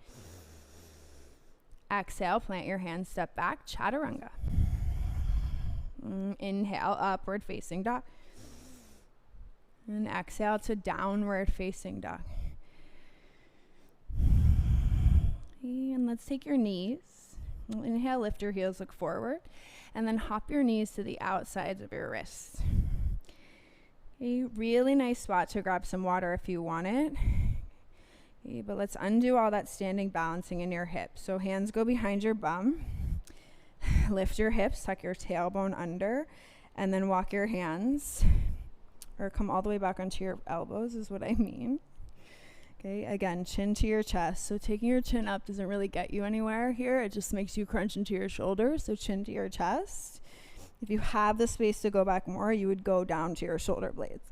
Exhale, plant your hands, step back, chaturanga. Inhale, upward facing dog. And exhale to downward facing dog. And let's take your knees. Inhale, lift your heels, look forward. And then hop your knees to the outsides of your wrists. Okay, really nice spot to grab some water if you want it. Okay, but let's undo all that standing balancing in your hips. So hands go behind your bum. Lift your hips, tuck your tailbone under, and then walk your hands, or come all the way back onto your elbows is what I mean. Okay, again, chin to your chest. So taking your chin up doesn't really get you anywhere here. It just makes you crunch into your shoulders. So chin to your chest. If you have the space to go back more, you would go down to your shoulder blades.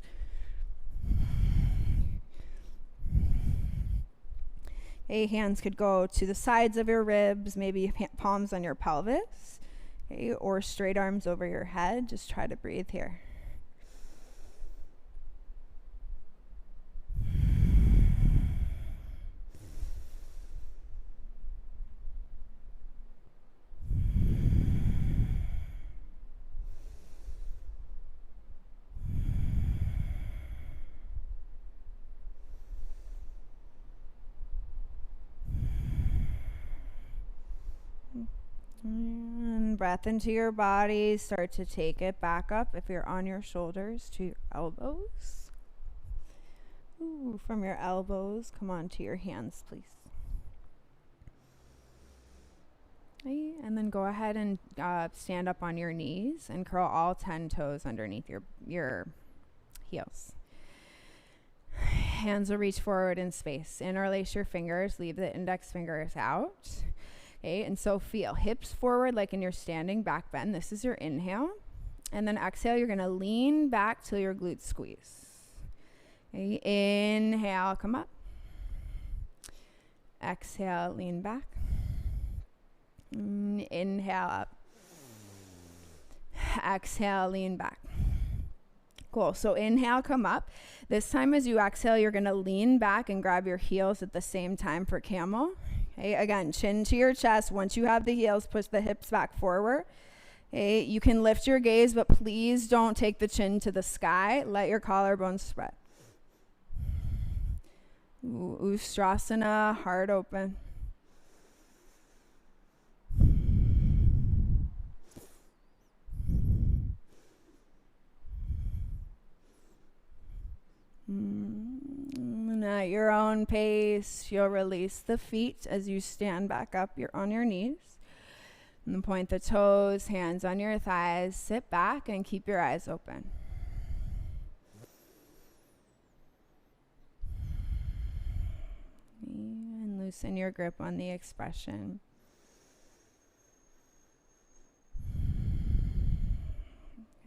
Okay, hands could go to the sides of your ribs, maybe palms on your pelvis, okay, or straight arms over your head. Just try to breathe here. And breath into your body. Start to take it back up if you're on your shoulders to your elbows. Ooh, from your elbows, come on to your hands, please. Okay, and then go ahead and stand up on your knees and curl all 10 toes underneath your heels. Hands will reach forward in space. Interlace your fingers, leave the index fingers out. Okay, and so feel hips forward like in your standing back bend. This is your inhale. And then exhale, you're gonna lean back till your glutes squeeze. Okay, inhale, come up. Exhale, lean back. Inhale up. Exhale, lean back. Cool. So inhale, come up. This time as you exhale, you're going to lean back and grab your heels at the same time for camel. Okay, again, chin to your chest. Once you have the heels, push the hips back forward. Okay, you can lift your gaze, but please don't take the chin to the sky. Let your collarbones spread. Ustrasana, heart open. And at your own pace, you'll release the feet as you stand back up. You're on your knees. And point the toes, hands on your thighs. Sit back and keep your eyes open. And loosen your grip on the expression.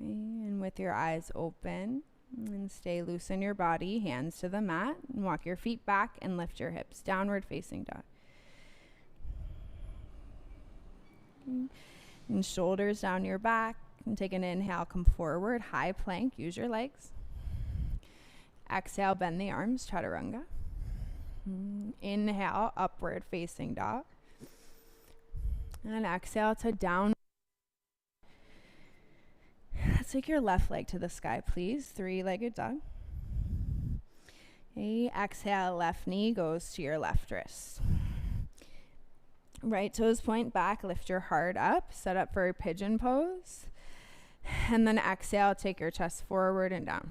Okay, and with your eyes open, and stay loose in your body, hands to the mat, and walk your feet back and lift your hips, downward facing dog. And shoulders down your back, and take an inhale, come forward, high plank, use your legs. Exhale, bend the arms, chaturanga. Inhale, upward facing dog. And exhale to down. Take your left leg to the sky, please. Three-legged dog. Okay, exhale, left knee goes to your left wrist. Right toes point back, lift your heart up, set up for a pigeon pose. And then exhale, take your chest forward and down.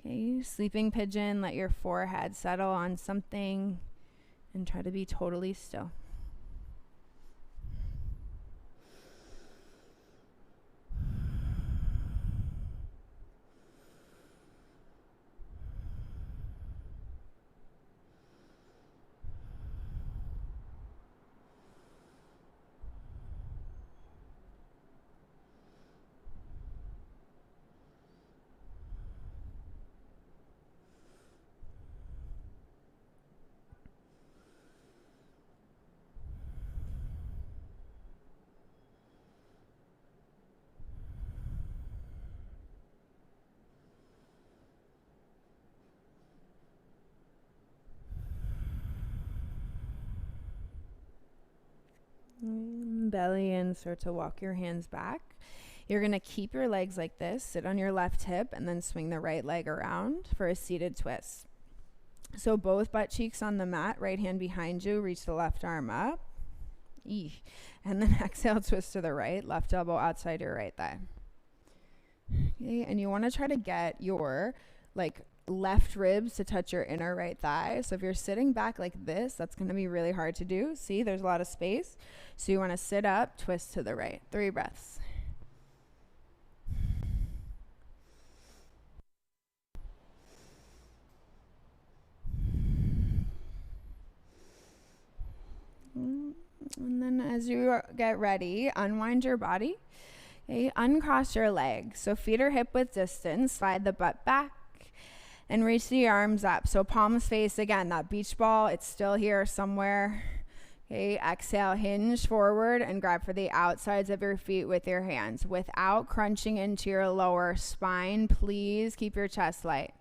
Okay, sleeping pigeon, let your forehead settle on something and try to be totally still. Belly in, start to walk your hands back. You're going to keep your legs like this, sit on your left hip, and then swing the right leg around for a seated twist. So both butt cheeks on the mat, right hand behind you, reach the left arm up. Eesh. And then exhale, twist to the right, left elbow outside your right thigh. Okay, and you want to try to get your left ribs to touch your inner right thigh. So if you're sitting back like this, that's going to be really hard to do. See, there's a lot of space. So you want to sit up, twist to the right. 3 breaths. And then as you get ready, unwind your body. Okay, uncross your legs. So feet are hip width distance. Slide the butt back and reach the arms up. So palms face again. That beach ball, it's still here somewhere. Okay, exhale, hinge forward and grab for the outsides of your feet with your hands without crunching into your lower spine. Please keep your chest light.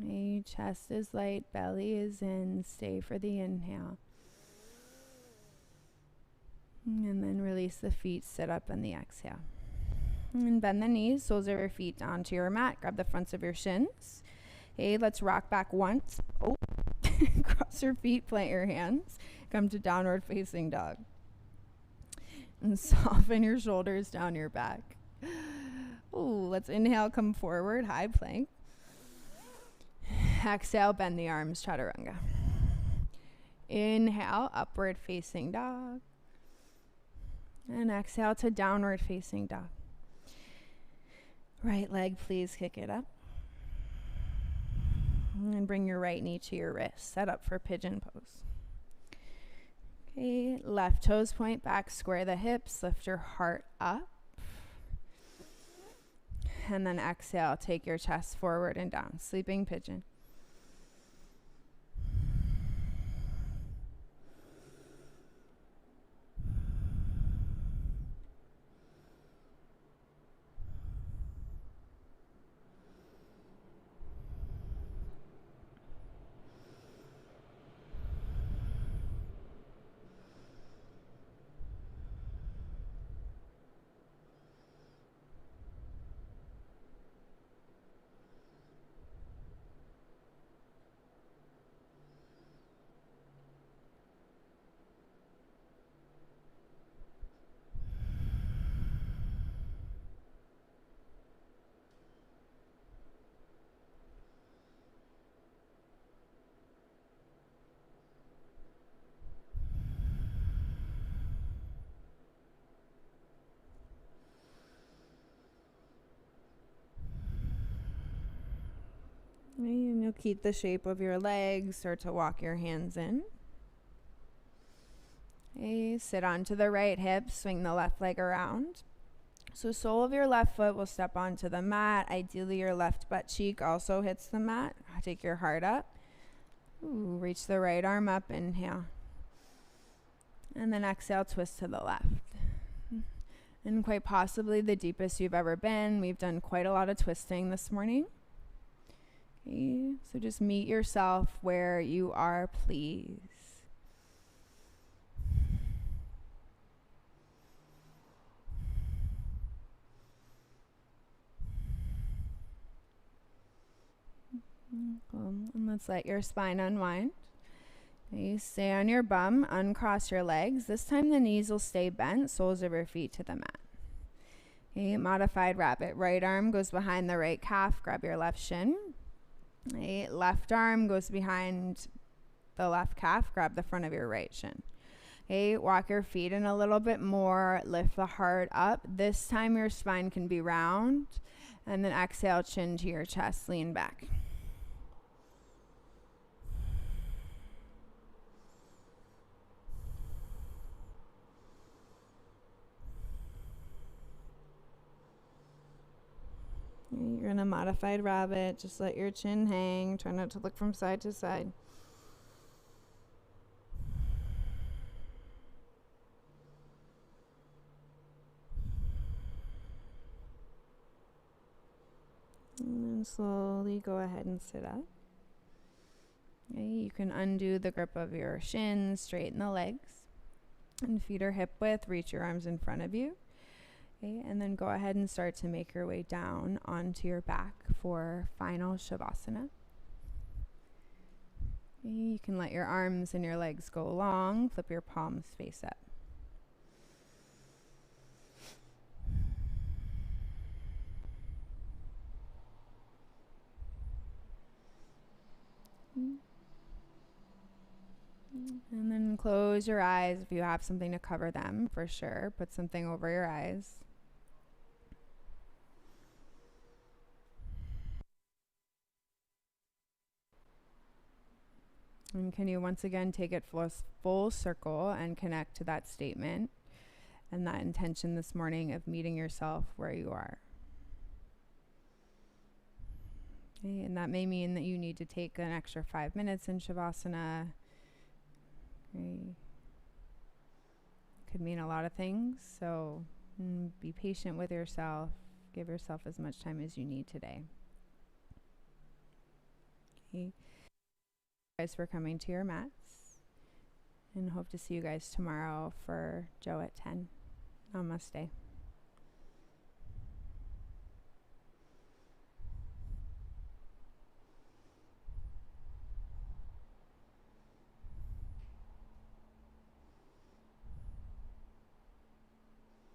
Okay, chest is light, belly is in. Stay for the inhale. And then release the feet, sit up on the exhale. And bend the knees, soles of your feet down to your mat. Grab the fronts of your shins. Okay, let's rock back once. Oh, cross your feet, plant your hands. Come to downward facing dog. And soften your shoulders down your back. Oh, let's inhale, come forward, high plank. Exhale, bend the arms, chaturanga. Inhale, upward facing dog. And exhale to downward facing dog. Right leg, please kick it up. And bring your right knee to your wrist. Set up for pigeon pose. Okay, left toes point back, square the hips, lift your heart up. And then exhale, take your chest forward and down. Sleeping pigeon. And you'll keep the shape of your legs, start to walk your hands in. Okay, sit onto the right hip, swing the left leg around. So sole of your left foot will step onto the mat. Ideally your left butt cheek also hits the mat. Take your heart up. Ooh, reach the right arm up, inhale. And then exhale, twist to the left. And quite possibly the deepest you've ever been. We've done quite a lot of twisting this morning. Okay, so just meet yourself where you are, please. And let's let your spine unwind. Okay, stay on your bum, uncross your legs. This time the knees will stay bent, soles of your feet to the mat. Okay, modified rabbit. Right arm goes behind the right calf, grab your left shin. Okay, left arm goes behind the left calf, grab the front of your right shin. Okay, walk your feet in a little bit more, lift the heart up. This time your spine can be round, and then exhale, chin to your chest, lean back. You're in a modified rabbit. Just let your chin hang. Try not to look from side to side. And then slowly go ahead and sit up. Okay, you can undo the grip of your shins, straighten the legs, and feet are hip width. Reach your arms in front of you. Okay, and then go ahead and start to make your way down onto your back for final Shavasana. Okay, you can let your arms and your legs go long. Flip your palms face up. And then close your eyes if you have something to cover them, for sure. Put something over your eyes. And can you once again take it full circle and connect to that statement and that intention this morning of meeting yourself where you are. Okay, and that may mean that you need to take an extra 5 minutes in Shavasana. Okay. Could mean a lot of things, so be patient with yourself. Give yourself as much time as you need today. Okay. Guys, for coming to your mats, and hope to see you guys tomorrow for Joe at 10. Namaste.